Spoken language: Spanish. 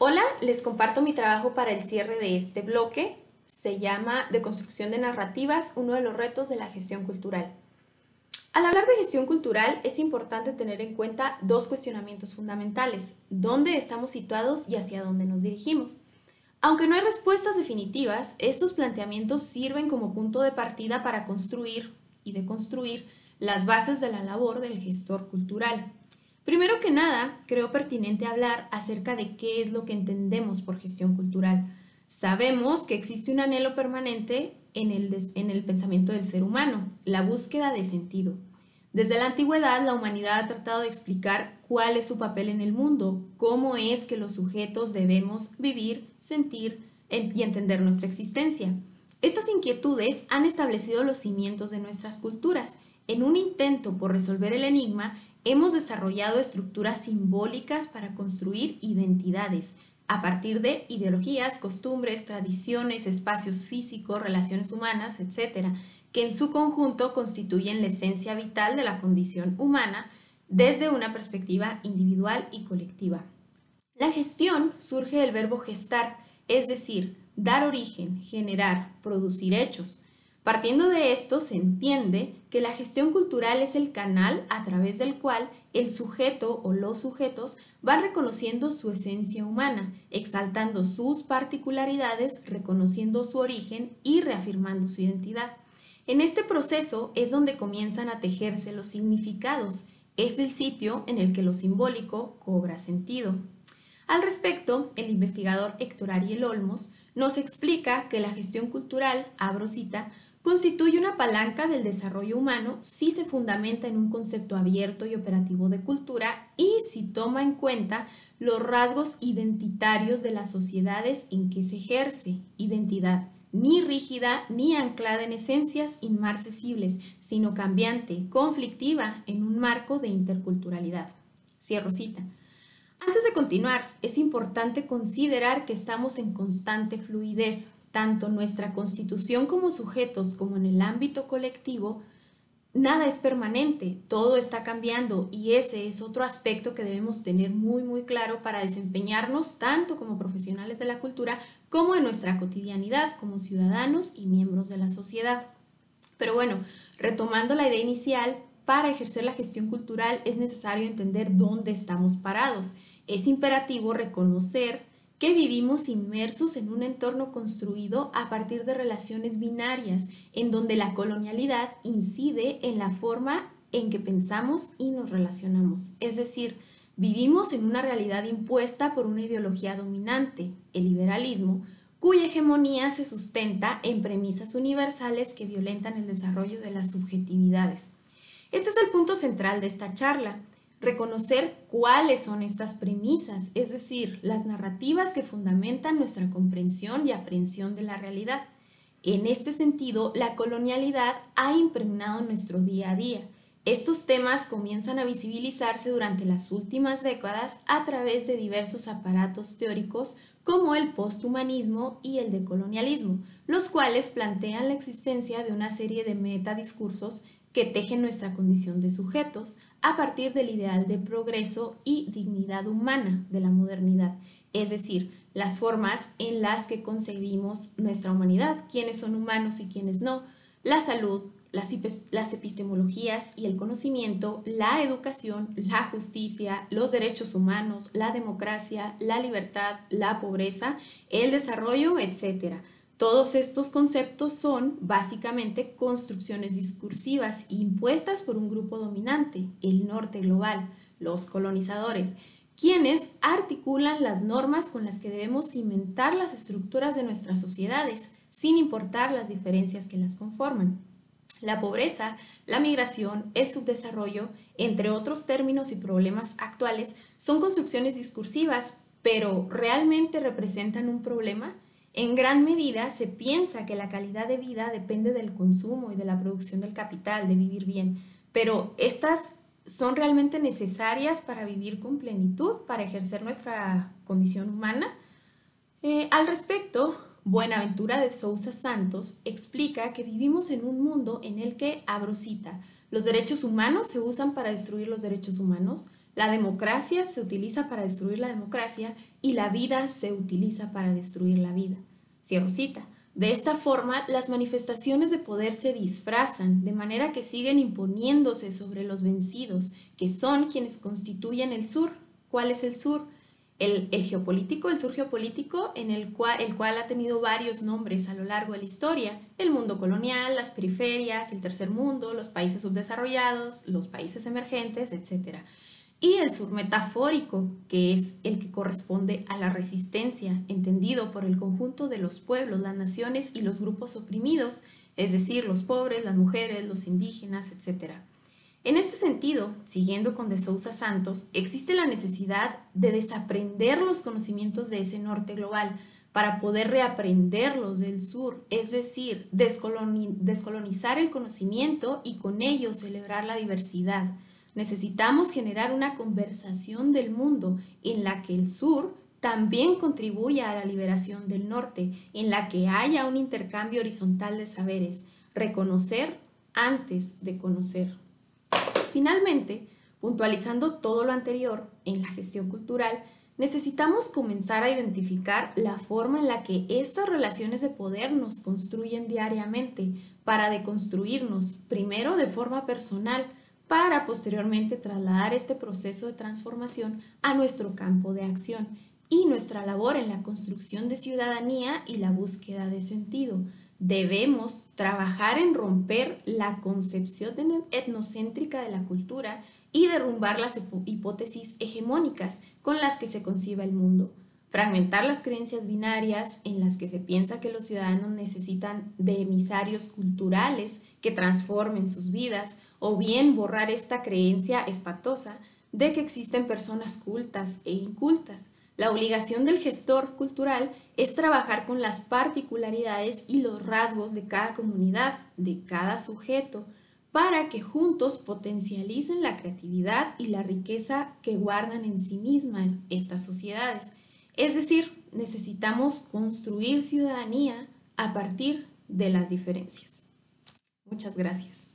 Hola, les comparto mi trabajo para el cierre de este bloque. Se llama Deconstrucción de narrativas, uno de los retos de la gestión cultural. Al hablar de gestión cultural es importante tener en cuenta dos cuestionamientos fundamentales: dónde estamos situados y hacia dónde nos dirigimos. Aunque no hay respuestas definitivas, estos planteamientos sirven como punto de partida para construir y deconstruir las bases de la labor del gestor cultural. Primero que nada, creo pertinente hablar acerca de qué es lo que entendemos por gestión cultural. Sabemos que existe un anhelo permanente en el pensamiento del ser humano, la búsqueda de sentido. Desde la antigüedad, la humanidad ha tratado de explicar cuál es su papel en el mundo, cómo es que los sujetos debemos vivir, sentir y entender nuestra existencia. Estas inquietudes han establecido los cimientos de nuestras culturas. En un intento por resolver el enigma, hemos desarrollado estructuras simbólicas para construir identidades a partir de ideologías, costumbres, tradiciones, espacios físicos, relaciones humanas, etcétera, que en su conjunto constituyen la esencia vital de la condición humana desde una perspectiva individual y colectiva. La gestión surge del verbo gestar, es decir, dar origen, generar, producir hechos. Partiendo de esto, se entiende que la gestión cultural es el canal a través del cual el sujeto o los sujetos van reconociendo su esencia humana, exaltando sus particularidades, reconociendo su origen y reafirmando su identidad. En este proceso es donde comienzan a tejerse los significados. Es el sitio en el que lo simbólico cobra sentido. Al respecto, el investigador Héctor Ariel Olmos nos explica que la gestión cultural, abro cita, constituye una palanca del desarrollo humano si se fundamenta en un concepto abierto y operativo de cultura y si toma en cuenta los rasgos identitarios de las sociedades en que se ejerce identidad, ni rígida ni anclada en esencias inmarcesibles, sino cambiante, conflictiva en un marco de interculturalidad. Cierro cita. Antes de continuar, es importante considerar que estamos en constante fluidez, tanto en nuestra constitución como sujetos como en el ámbito colectivo. Nada es permanente, todo está cambiando y ese es otro aspecto que debemos tener muy claro para desempeñarnos tanto como profesionales de la cultura como en nuestra cotidianidad como ciudadanos y miembros de la sociedad. Pero bueno, retomando la idea inicial, para ejercer la gestión cultural es necesario entender dónde estamos parados. Es imperativo reconocer que vivimos inmersos en un entorno construido a partir de relaciones binarias, en donde la colonialidad incide en la forma en que pensamos y nos relacionamos. Es decir, vivimos en una realidad impuesta por una ideología dominante, el liberalismo, cuya hegemonía se sustenta en premisas universales que violentan el desarrollo de las subjetividades. Este es el punto central de esta charla: reconocer cuáles son estas premisas, es decir, las narrativas que fundamentan nuestra comprensión y aprehensión de la realidad. En este sentido, la colonialidad ha impregnado nuestro día a día. Estos temas comienzan a visibilizarse durante las últimas décadas a través de diversos aparatos teóricos como el posthumanismo y el decolonialismo, los cuales plantean la existencia de una serie de metadiscursos que tejen nuestra condición de sujetos a partir del ideal de progreso y dignidad humana de la modernidad, es decir, las formas en las que concebimos nuestra humanidad, quiénes son humanos y quiénes no, la salud, las epistemologías y el conocimiento, la educación, la justicia, los derechos humanos, la democracia, la libertad, la pobreza, el desarrollo, etc. Todos estos conceptos son básicamente construcciones discursivas impuestas por un grupo dominante, el norte global, los colonizadores, quienes articulan las normas con las que debemos cimentar las estructuras de nuestras sociedades, sin importar las diferencias que las conforman. La pobreza, la migración, el subdesarrollo, entre otros términos y problemas actuales, son construcciones discursivas, pero ¿realmente representan un problema? En gran medida se piensa que la calidad de vida depende del consumo y de la producción del capital, de vivir bien, pero estas son realmente necesarias para vivir con plenitud, para ejercer nuestra condición humana. Al respecto, Buenaventura de Sousa Santos explica que vivimos en un mundo en el que, abro cita, los derechos humanos se usan para destruir los derechos humanos, La democracia se utiliza para destruir la democracia y la vida se utiliza para destruir la vida. Cierro cita. De esta forma, las manifestaciones de poder se disfrazan, de manera que siguen imponiéndose sobre los vencidos, que son quienes constituyen el sur. ¿Cuál es el sur? El geopolítico, el sur geopolítico, el cual ha tenido varios nombres a lo largo de la historia: el mundo colonial, las periferias, el tercer mundo, los países subdesarrollados, los países emergentes, etc. Y el sur metafórico, que es el que corresponde a la resistencia, entendido por el conjunto de los pueblos, las naciones y los grupos oprimidos, es decir, los pobres, las mujeres, los indígenas, etc. En este sentido, siguiendo con de Sousa Santos, existe la necesidad de desaprender los conocimientos de ese norte global para poder reaprenderlos del sur, es decir, descolonizar el conocimiento y con ello celebrar la diversidad. Necesitamos generar una conversación del mundo en la que el sur también contribuya a la liberación del norte, en la que haya un intercambio horizontal de saberes, reconocer antes de conocer. Finalmente, puntualizando todo lo anterior en la gestión cultural, necesitamos comenzar a identificar la forma en la que estas relaciones de poder nos construyen diariamente para deconstruirnos, primero de forma personal, para posteriormente trasladar este proceso de transformación a nuestro campo de acción y nuestra labor en la construcción de ciudadanía y la búsqueda de sentido. Debemos trabajar en romper la concepción etnocéntrica de la cultura y derrumbar las hipótesis hegemónicas con las que se concibe el mundo, fragmentar las creencias binarias en las que se piensa que los ciudadanos necesitan de emisarios culturales que transformen sus vidas, o bien borrar esta creencia espantosa de que existen personas cultas e incultas. La obligación del gestor cultural es trabajar con las particularidades y los rasgos de cada comunidad, de cada sujeto, para que juntos potencialicen la creatividad y la riqueza que guardan en sí mismas estas sociedades. Es decir, necesitamos construir ciudadanía a partir de las diferencias. Muchas gracias.